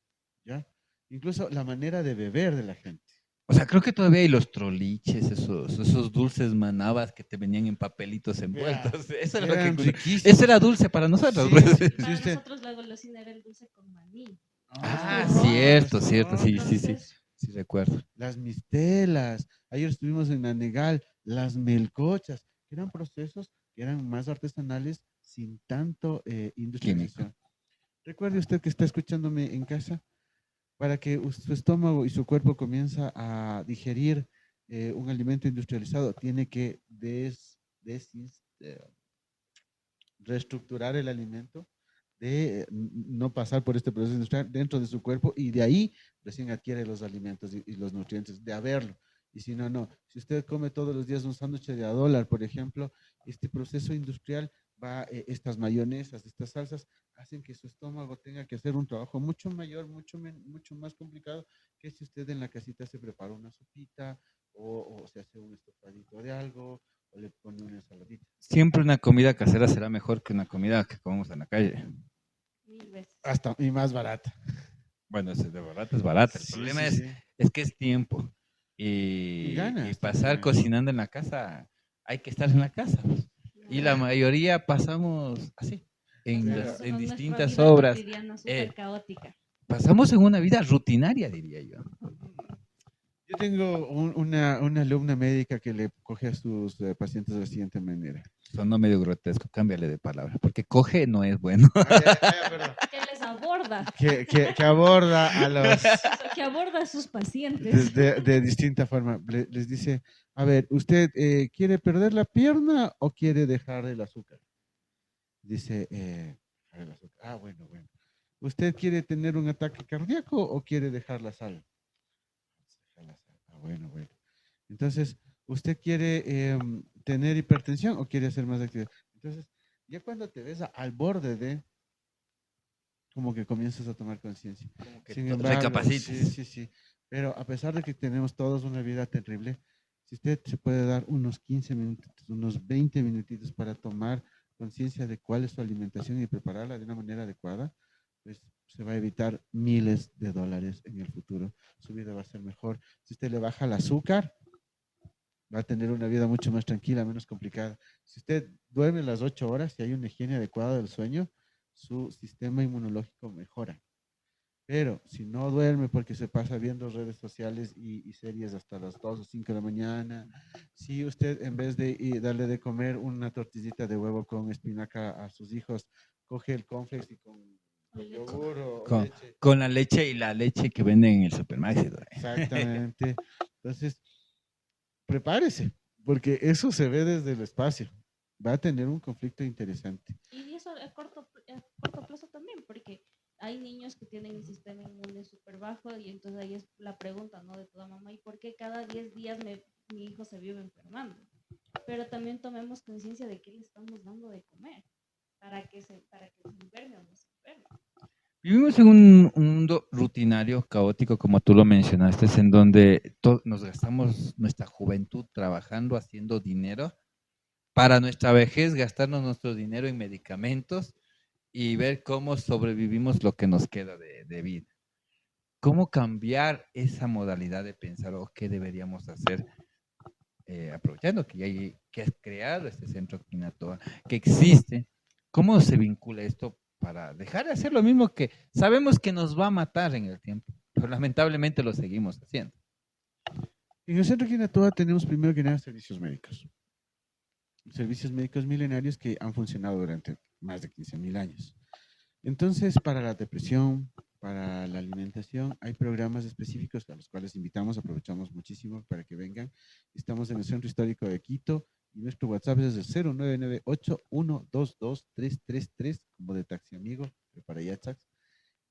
¿ya? Incluso la manera de beber de la gente. O sea, creo que todavía hay los troliches, esos dulces manabas que te venían en papelitos envueltos. Eso era lo Eran que riquísimos. eso era dulce para nosotros. Sí, pues. sí, Y sí, para usted- nosotros la golosina era el dulce con maní. Ah, Los turrones. cierto, los cierto, sí, sí, sí, Entonces, sí recuerdo. las mistelas. Ayer estuvimos en Nanegal, las melcochas, que eran procesos que eran más artesanales sin tanto industrialización. Recuerde usted que está escuchándome en casa, para que su estómago y su cuerpo comienza a digerir un alimento industrializado, tiene que reestructurar el alimento, de no pasar por este proceso industrial dentro de su cuerpo y de ahí recién adquiere los alimentos y los nutrientes, de haberlo. Y si no, no. Si usted come todos los días un sándwich de a dólar, por ejemplo, este proceso industrial va, estas mayonesas, estas salsas, hacen que su estómago tenga que hacer un trabajo mucho mayor, mucho más complicado que si usted en la casita se prepara una sopita o se hace un estofadito de algo o le pone una ensaladita. Siempre una comida casera será mejor que una comida que comemos en la calle. 1000 veces. Hasta y más barata. Bueno, de verdad es barata. El Sí, problema sí, es, sí. es que es tiempo. Y Y ganas pasar también. cocinando en la casa, hay que estar en la casa, pues. Y la mayoría pasamos así, Pero- en Nuestra distintas vida obras. cotidiana súper caótica. Pasamos en una vida rutinaria, diría yo. Yo tengo una alumna médica que le coge a sus pacientes de la siguiente manera. Sonó medio grotesco, cámbiale de palabra, porque coge no es bueno. Perdón. Que les aborda. Que aborda a los Que aborda a sus pacientes. de distinta forma. Les dice, a ver, ¿usted quiere perder la pierna o quiere dejar el azúcar? Dice, dejar el azúcar. Ah, bueno, bueno. ¿Usted quiere tener un ataque cardíaco o quiere dejar la sal? Dejar la sal. Ah, bueno, bueno. Entonces, ¿usted quiere tener hipertensión o quiere hacer más actividad? Entonces, ya cuando te ves al borde de, como que comienzas a tomar conciencia. Como que Sin embargo, sí, recapacites. sí, sí. Pero a pesar de que tenemos todos una vida terrible, si usted se puede dar unos 15 minutos, unos 20 minutitos para tomar conciencia de cuál es su alimentación y prepararla de una manera adecuada, pues se va a evitar miles de dólares en el futuro. Su vida va a ser mejor. Si usted le baja el azúcar, va a tener una vida mucho más tranquila, menos complicada. Si usted duerme las 8 horas y hay una higiene adecuada del sueño, su sistema inmunológico mejora. Pero si no duerme porque se pasa viendo redes sociales y series hasta las 2 o 5 de la mañana, si usted en vez de darle de comer una tortillita de huevo con espinaca a sus hijos, coge el cornflakes y con yogur o Con, leche. con la leche y la leche que venden en el supermercado. Exactamente. Entonces, prepárese, porque eso se ve desde el espacio. Va a tener un conflicto interesante. Y eso a corto plazo también, porque hay niños que tienen el sistema inmune súper bajo y entonces ahí es la pregunta, ¿no? De toda mamá, ¿y por qué cada 10 días mi hijo se vive enfermando? Pero también tomemos conciencia de qué le estamos dando de comer para que se enferme o no se enferme. Vivimos en un mundo rutinario, caótico, como tú lo mencionaste, en donde nos gastamos nuestra juventud trabajando, haciendo dinero, para nuestra vejez gastarnos nuestro dinero en medicamentos y ver cómo sobrevivimos lo que nos queda de vida. ¿Cómo cambiar esa modalidad de pensar o qué deberíamos hacer? Aprovechando que has creado este centro Quinatoa, que existe, ¿cómo se vincula esto para dejar de hacer lo mismo que sabemos que nos va a matar en el tiempo, pero lamentablemente lo seguimos haciendo? En el Centro Quinatoa tenemos primero que nada servicios médicos. Servicios médicos milenarios que han funcionado durante más de 15.000 años. Entonces, para la depresión, para la alimentación, hay programas específicos a los cuales invitamos, aprovechamos muchísimo para que vengan. Estamos en el Centro Histórico de Quito y nuestro WhatsApp es el 0998122333, como de Taxi Amigo, de para Yachax.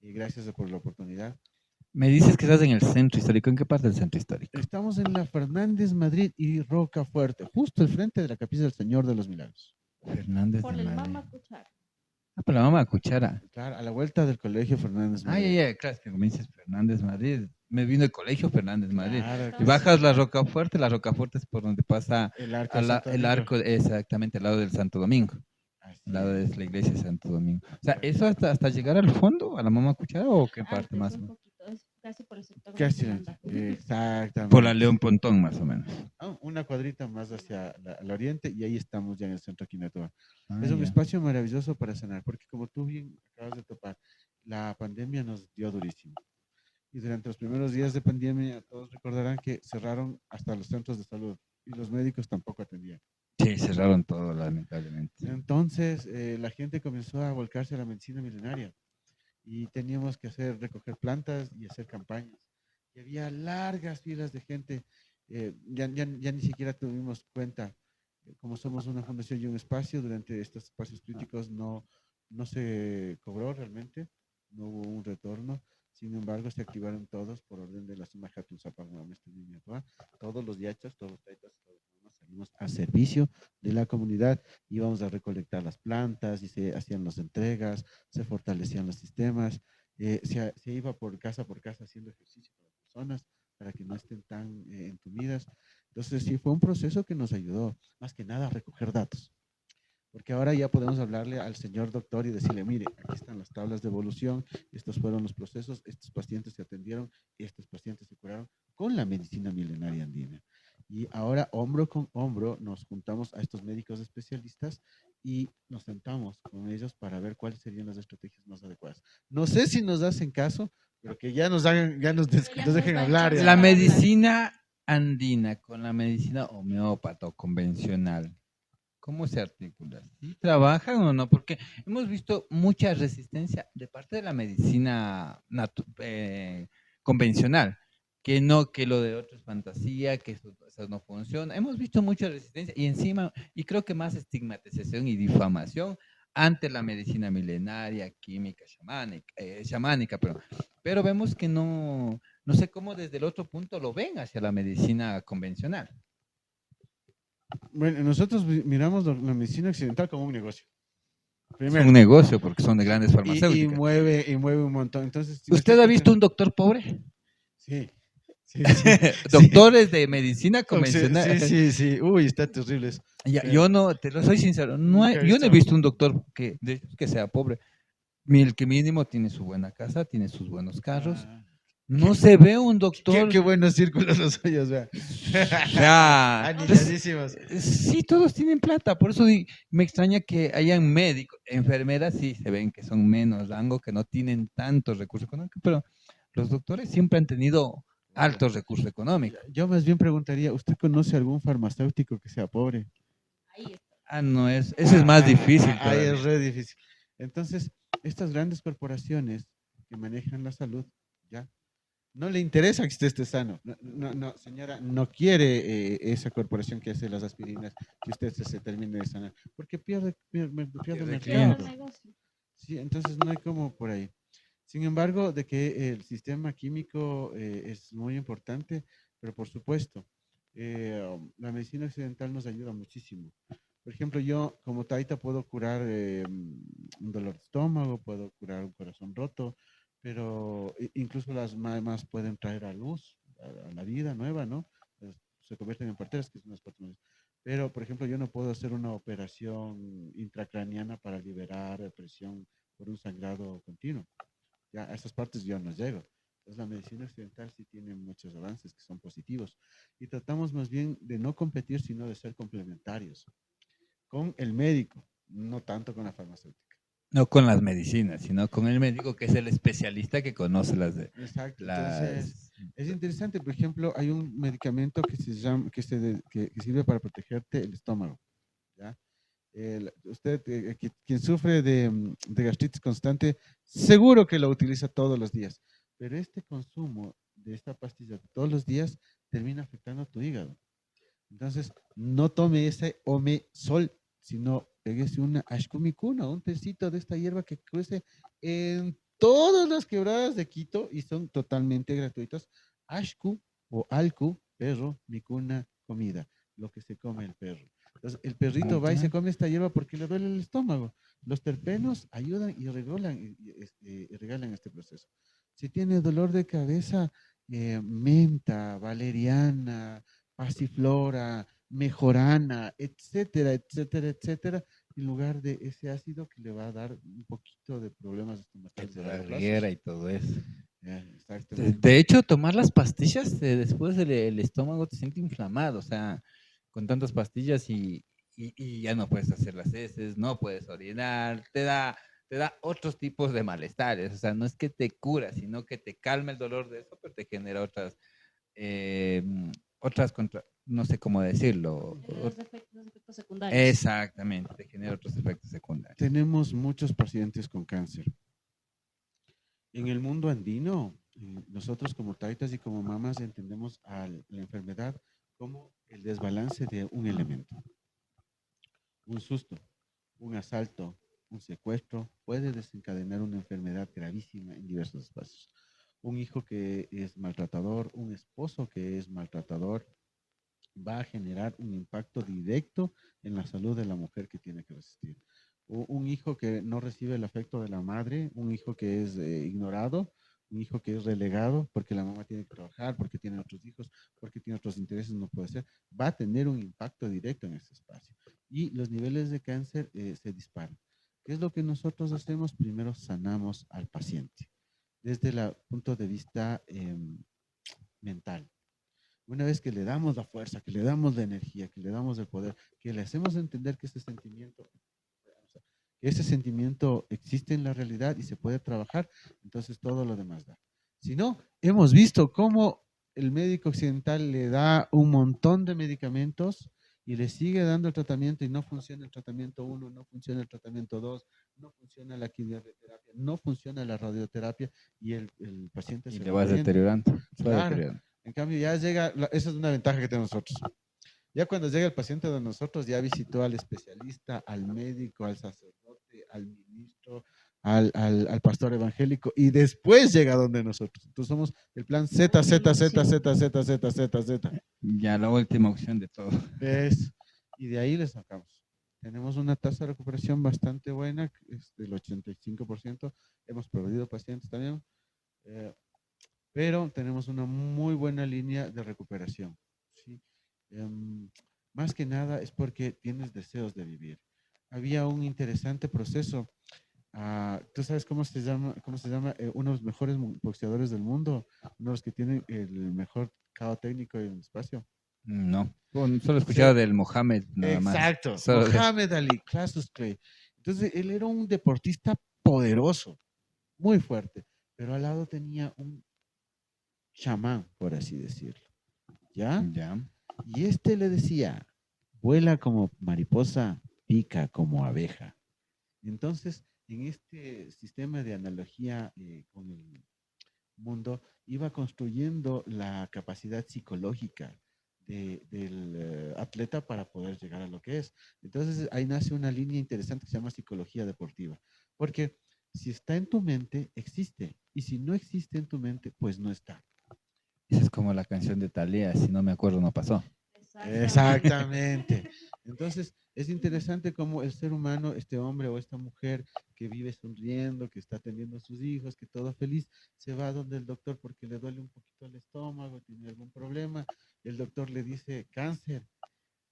y gracias por la oportunidad. Me dices que estás en el centro histórico. ¿En qué parte del centro histórico? Estamos en la Fernández Madrid y Rocafuerte, justo al frente de la Capilla del Señor de los Milagros. Fernández de Por el Madrid. Mama Cuchara. Ah, por la mamá Cuchara. Claro, a la vuelta del Colegio Fernández Ay, Madrid. ay, ay, claro, es que como dices Fernández Madrid. Me vino el colegio Fernández Madrid. Claro Y que Estamos sí. bajas cerca. La Rocafuerte es por donde pasa El Arco de Santo el Domingo. arco, exactamente al lado del Santo Domingo. Así Al lado de es. la iglesia de Santo Domingo. O sea, Claro. ¿eso hasta llegar al fondo, a la mamá Cuchara o qué parte Antes, más o un menos? poquito, es casi por el sector Casi, Manda. Por la exactamente. León Pontón más o menos. Una cuadrita más hacia el oriente y ahí estamos ya en el centro Quinatoa. Ah, Es un ya. espacio maravilloso para sanar, porque como tú bien acabas de topar, la pandemia nos dio durísimo. Y durante los primeros días de pandemia, todos recordarán que cerraron hasta los centros de salud y los médicos tampoco atendían. Sí, cerraron todo, lamentablemente. Entonces, la gente comenzó a volcarse a la medicina milenaria y teníamos que recoger plantas y hacer campañas. Y había largas filas de gente. Ya ni siquiera tuvimos cuenta, como somos una fundación y un espacio, durante estos espacios críticos no se cobró realmente, no hubo un retorno. Sin embargo, se activaron todos por orden de la Suma Hatun Zapagma, todos los yachas, todos los taitas, todos los salimos a servicio de la comunidad, íbamos a recolectar las plantas y se hacían las entregas, se fortalecían los sistemas, se iba por casa haciendo ejercicio para las personas para que no estén tan entumidas. Entonces sí, fue un proceso que nos ayudó, más que nada, a recoger datos. Porque ahora ya podemos hablarle al señor doctor y decirle, mire, aquí están las tablas de evolución, estos fueron los procesos, estos pacientes se atendieron, estos pacientes se curaron con la medicina milenaria andina. Y ahora, hombro con hombro, nos juntamos a estos médicos especialistas y nos sentamos con ellos para ver cuáles serían las estrategias más adecuadas. No sé si nos hacen caso, pero que ya nos hagan, Ya nos nos dejen dan hablar. chance La Ya. para hablar. medicina andina con la medicina homeópata o convencional, ¿cómo se articula? ¿Sí trabajan o no? Porque hemos visto mucha resistencia de parte de la medicina convencional, que no, que lo de otro es fantasía, que eso no funciona. Hemos visto mucha resistencia y encima, y creo que más estigmatización y difamación ante la medicina milenaria, química, chamánica, pero vemos que no sé cómo desde el otro punto lo ven hacia la medicina convencional. Bueno, nosotros miramos la medicina occidental como un negocio. Es Primero. un negocio porque son de grandes farmacéuticas. Y mueve un montón. Entonces, si ¿Usted nuestra ha visto intención... un doctor pobre? Sí, sí, sí, sí. Doctores de medicina convencional. Sí, sí, sí. Uy, está terrible eso. Ya, Pero yo no, te lo soy sincero, nunca he yo no he visto... visto un doctor que sea pobre. El que mínimo tiene su buena casa, tiene sus buenos carros. Ah, No qué, se ve un doctor, qué buenos círculos los suyos, vea. o sea, pues, Anilladísimos. sí, todos tienen plata, por eso me extraña que hayan médicos, enfermeras sí se ven que son menos rango, que no tienen tantos recursos económicos, pero los doctores siempre han tenido Claro. altos recursos económicos. Yo más bien preguntaría, ¿usted conoce algún farmacéutico que sea pobre? Ahí está. Ah, no, eso es más difícil Ahí es todavía. re difícil. Entonces, estas grandes corporaciones que manejan la salud, ¿ya? No le interesa que usted esté sano. No, señora, no quiere esa corporación que hace las aspirinas que usted se termine de sanar, porque pierde Pierde Cierra el mercado. clientes. negocio. Sí, entonces no hay como por ahí. Sin embargo, de que el sistema químico es muy importante, pero por supuesto, la medicina occidental nos ayuda muchísimo. Por ejemplo, yo como taita puedo curar un dolor de estómago, puedo curar un corazón roto, pero incluso las mamas pueden traer a luz, a la vida nueva, ¿no? Se convierten en parteras, que son las partes. Pero, por ejemplo, yo no puedo hacer una operación intracraniana para liberar presión por un sangrado continuo. Ya a esas partes yo no llego. Entonces la medicina occidental sí tiene muchos avances que son positivos. Y tratamos más bien de no competir, sino de ser complementarios con el médico, no tanto con la farmacéutica. No con las medicinas, sino con el médico que es el especialista que conoce Exacto. Entonces, las es interesante. Por ejemplo, hay un medicamento que se llama, que sirve para protegerte el estómago. ¿Ya? Usted, quien sufre de gastritis constante, seguro que lo utiliza todos los días, pero este consumo de esta pastilla todos los días termina afectando a tu hígado. Entonces, no tome ese omesol, sino pégese una ashkumikuna, un tecito de esta hierba que crece en todas las quebradas de Quito y son totalmente gratuitas. Ashku o Alku, perro, mi cuna, comida, lo que se come el perro. Entonces, el perrito va y se Ya. come esta hierba porque le duele el estómago. Los terpenos ayudan y regulan, y regalan este proceso. Si tiene dolor de cabeza, menta, valeriana, pasiflora, mejorana, etcétera, etcétera, etcétera, en lugar de ese ácido que le va a dar un poquito de problemas Que estomacales te a da largo plazo. riera y todo eso. Exactamente. De hecho, tomar las pastillas, después el estómago te siente inflamado, o sea, con tantas pastillas y ya no puedes hacer las heces, no puedes orinar, te da otros tipos de malestares, o sea, no es que te cura, sino que te calma el dolor de eso, pero te genera eh, otras no sé cómo decirlo. Los efectos secundarios. Exactamente, te genera otros efectos secundarios. Tenemos muchos pacientes con cáncer. En el mundo andino, nosotros como taitas y como mamas entendemos a la enfermedad como el desbalance de un elemento. Un susto, un asalto, un secuestro puede desencadenar una enfermedad gravísima en diversos espacios. Un hijo que es maltratador, un esposo que es maltratador, va a generar un impacto directo en la salud de la mujer que tiene que resistir. Un hijo que no recibe el afecto de la madre, un hijo que es ignorado, un hijo que es relegado porque la mamá tiene que trabajar, porque tiene otros hijos, porque tiene otros intereses, no puede ser, va a tener un impacto directo en ese espacio. Y los niveles de cáncer se disparan. ¿Qué es lo que nosotros hacemos? Primero sanamos al paciente desde el punto de vista mental. Una vez que le damos la fuerza, que le damos la energía, que le damos el poder, que le hacemos entender que ese sentimiento existe en la realidad y se puede trabajar, entonces todo lo demás da. Si no, hemos visto cómo el médico occidental le da un montón de medicamentos y le sigue dando el tratamiento y no funciona el tratamiento 1, no funciona el tratamiento 2, no funciona la quimioterapia, no funciona la radioterapia y el paciente Y se le va vas muriendo. deteriorando, se va Claro, deteriorando. en cambio ya llega, esa es una ventaja que tenemos nosotros. Ya cuando llega el paciente de nosotros, ya visitó al especialista, al médico, al sacerdote, al ministro, al pastor evangélico y después llega donde nosotros. Entonces somos el plan Z, Z, Z, Z, Z, Z, Z, Z. Ya la última opción de todo. Es, y de ahí le sacamos. Tenemos una tasa de recuperación bastante buena, que es del 85%. Hemos perdido pacientes también, eh, pero tenemos una muy buena línea de recuperación. ¿Sí? Más que nada es porque tienes deseos de vivir. Había un interesante proceso. ¿Tú sabes cómo se llama? ¿Cómo se llama? Uno de los mejores boxeadores del mundo, uno de los que tienen el mejor KO técnico en el espacio. No, solo he escuchado Se, del Mohamed nada más. exacto, Solo de... Mohamed Ali, Cassius Clay. Entonces, él era un deportista poderoso, muy fuerte, pero al lado tenía un chamán, por así decirlo. ¿Ya? Ya. Y este le decía, vuela como mariposa, pica como abeja. Entonces, en este sistema de analogía con el mundo, iba construyendo la capacidad psicológica del atleta para poder llegar a lo que es. Entonces, ahí nace una línea interesante que se llama psicología deportiva. Porque si está en tu mente, existe. Y si no existe en tu mente, pues no está. Esa es como la canción de Thalía, si no me acuerdo, no pasó. Exactamente. Exactamente. Entonces, es interesante cómo el ser humano, este hombre o esta mujer que vive sonriendo, que está atendiendo a sus hijos, que todo feliz, se va donde el doctor porque le duele un poquito el estómago, tiene algún problema. El doctor le dice cáncer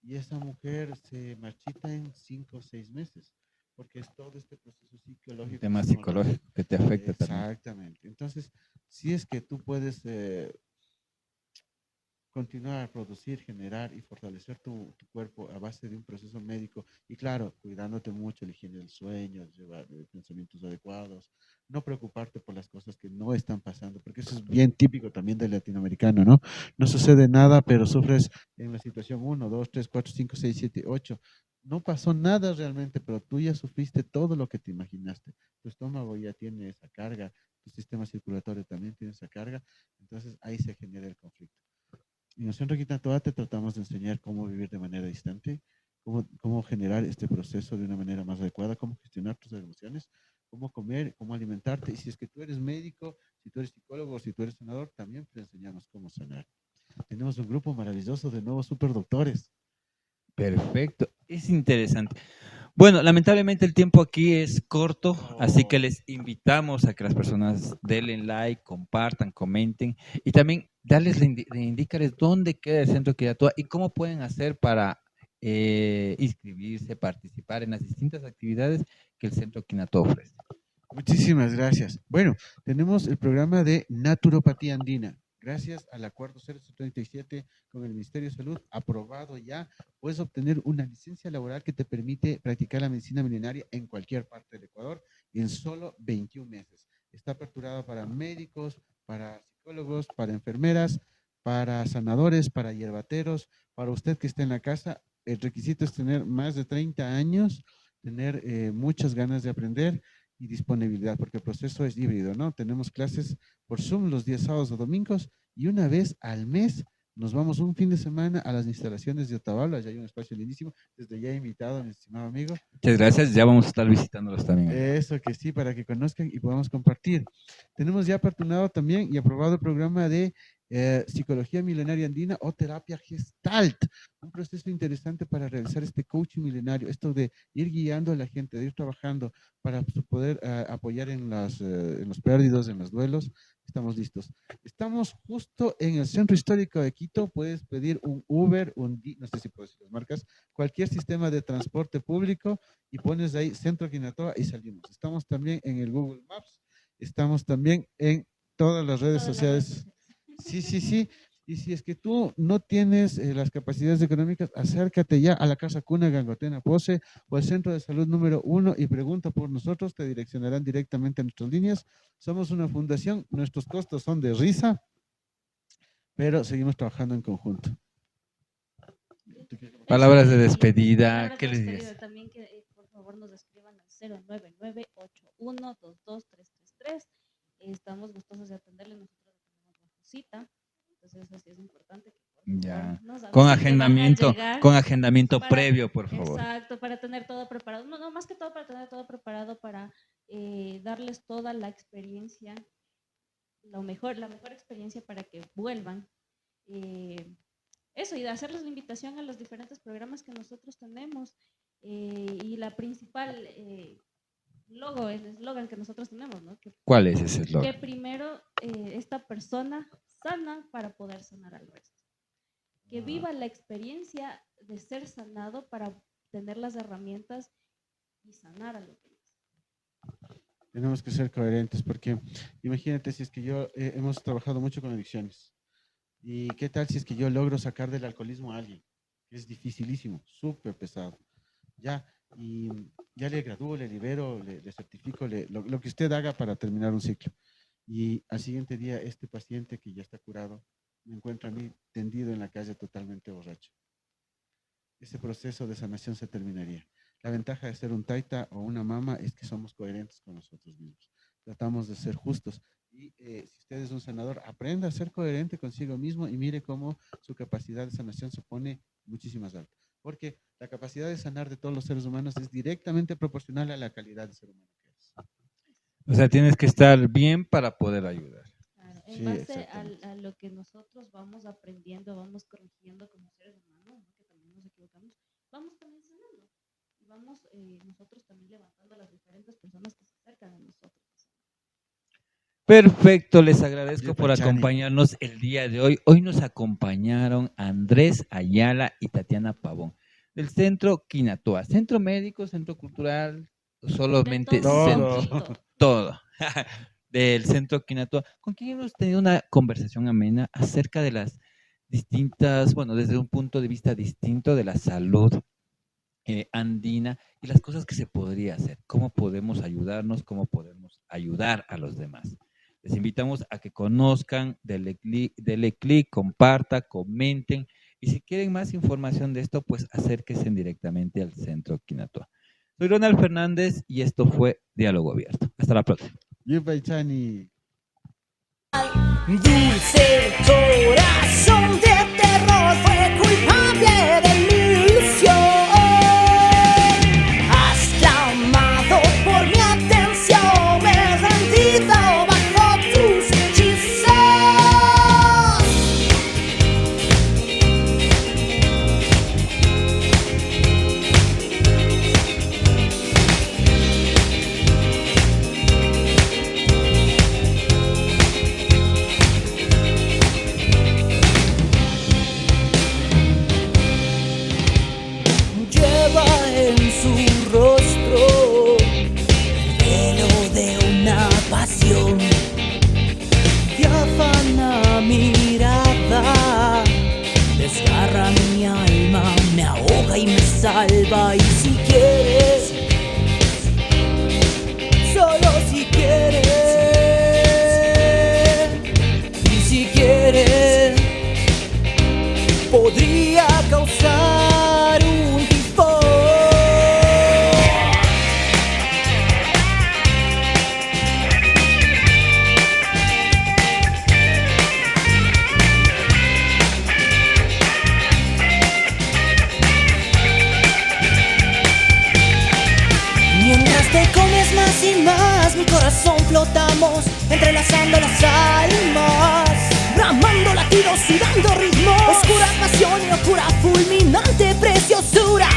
y esa mujer se marchita en 5 o 6 meses porque es todo este proceso Un psicológico que tema estamos hablando. psicológico que te afecta también. Exactamente. Entonces, si es que tú puedes continuar a producir, generar y fortalecer tu cuerpo a base de un proceso médico y claro, cuidándote mucho, la higiene del sueño, llevar pensamientos adecuados, no preocuparte por las cosas que no están pasando, porque eso es bien típico también del latinoamericano, ¿no? No sucede nada, pero sufres en la situación 1, 2, 3, 4, 5, 6, 7, 8. No pasó nada realmente, pero tú ya sufriste todo lo que te imaginaste. Tu estómago ya tiene esa carga, tu sistema circulatorio también tiene esa carga, entonces ahí se genera el conflicto. En el Centro Quintantoa te tratamos de enseñar cómo vivir de manera distante, cómo generar este proceso de una manera más adecuada, cómo gestionar tus emociones, cómo cómo comer, cómo alimentarte. Y si es que tú eres médico, si tú eres psicólogo, si tú eres sanador, también te enseñamos cómo sanar. Tenemos un grupo maravilloso de nuevos superdoctores. Perfecto, es interesante. Bueno, lamentablemente el tiempo aquí es corto, así que les invitamos a que las personas denle like, compartan, comenten y también indícales dónde queda el Centro Quinatoa y cómo pueden hacer para inscribirse, participar en las distintas actividades que el Centro Quinatoa ofrece. Muchísimas gracias. Bueno, tenemos el programa de naturopatía andina. Gracias al acuerdo 037 con el Ministerio de Salud, aprobado ya, puedes obtener una licencia laboral que te permite practicar la medicina milenaria en cualquier parte del Ecuador en solo 21 meses. Está aperturada para médicos, para psicólogos, para enfermeras, para sanadores, para hierbateros, para usted que esté en la casa. El requisito es tener más de 30 años, tener muchas ganas de aprender y disponibilidad, porque el proceso es híbrido, ¿no? Tenemos clases por Zoom los días sábados o domingos y una vez al mes nos vamos un fin de semana a las instalaciones de Otavalo. Allá hay un espacio lindísimo. Desde ya he invitado a mi estimado amigo. Muchas gracias, ya vamos a estar visitándolos también. Eso que sí, para que conozcan y podamos compartir. Tenemos ya aperturado también y aprobado el programa de psicología milenaria andina o terapia gestalt, un proceso interesante para realizar este coaching milenario, esto de ir guiando a la gente, de ir trabajando para poder apoyar en los pérdidos, en los duelos. Estamos listos. Estamos justo en el centro histórico de Quito. Puedes pedir un Uber, no sé si puedes decir las marcas, cualquier sistema de transporte público y pones ahí Centro Quinatoa y salimos. Estamos también en el Google Maps, estamos también en todas las redes sociales. Sí, sí, sí. Y si es que tú no tienes las capacidades económicas, acércate ya a la Casa Cuna Gangotena Pose o al Centro de Salud número 1 y pregunta por nosotros, te direccionarán directamente a nuestras líneas. Somos una fundación, nuestros costos son de risa, pero seguimos trabajando en conjunto. Palabras de despedida, ¿qué les dices? También que por favor nos escriban al 099-8122-3333. Estamos gustosos de atenderles, nosotros tenemos bajo cita. Entonces, así es importante que ya con agendamiento para, previo, por favor. Exacto, para tener todo preparado. No, más que todo para tener todo preparado para darles toda la experiencia, la mejor experiencia para que vuelvan. Eso, y de hacerles la invitación a los diferentes programas que nosotros tenemos. Y la principal el eslogan que nosotros tenemos, ¿no? ¿Cuál es ese eslogan? Que primero esta persona sana para poder sanar al resto. Que viva la experiencia de ser sanado para tener las herramientas y sanar a los demás. Tenemos que ser coherentes porque imagínate si es que hemos trabajado mucho con adicciones. ¿Y qué tal si es que yo logro sacar del alcoholismo a alguien? Es dificilísimo, súper pesado. Ya le gradúo, le libero, le certifico, lo que usted haga para terminar un ciclo. Y al siguiente día, este paciente que ya está curado, me encuentra a mí tendido en la calle totalmente borracho. Ese proceso de sanación se terminaría. La ventaja de ser un taita o una mama es que somos coherentes con nosotros mismos. Tratamos de ser justos. Y si usted es un sanador, aprenda a ser coherente consigo mismo y mire cómo su capacidad de sanación se pone muchísimo más alta. Porque la capacidad de sanar de todos los seres humanos es directamente proporcional a la calidad de ser humano que es. O sea, tienes que estar bien para poder ayudar. Claro, en base a lo que nosotros vamos aprendiendo, vamos corrigiendo como seres humanos, ¿no? Que también nos equivocamos, vamos también sanando. Y vamos nosotros también levantando a las diferentes personas que se acercan a nosotros. Perfecto, les agradezco por acompañarnos el día de hoy. Hoy nos acompañaron Andrés Ayala y Tatiana Pavón del Centro Quinatoa, Centro Médico, Centro Cultural, solamente todo del Centro Quinatoa, con quien hemos tenido una conversación amena acerca de las distintas, bueno, desde un punto de vista distinto de la salud andina y las cosas que se podría hacer, cómo podemos ayudarnos, cómo podemos ayudar a los demás. Les invitamos a que conozcan, denle clic, compartan, comenten y si quieren más información de esto, pues acérquense directamente al Centro Quinatoa. Soy Ronald Fernández y esto fue Diálogo Abierto. Hasta la próxima. Yupaychani. Dulce corazón de terror fue culpable de mi ilusión. Has clamado por mi atención. vuelva y si quieres, solo si quieres, y si quieres, podría causar un tifón. Mientras te comes más y más, mi corazón flotamos, entrelazando las almas, bramando latidos y dando ritmo. Oscura pasión y locura, fulminante preciosura.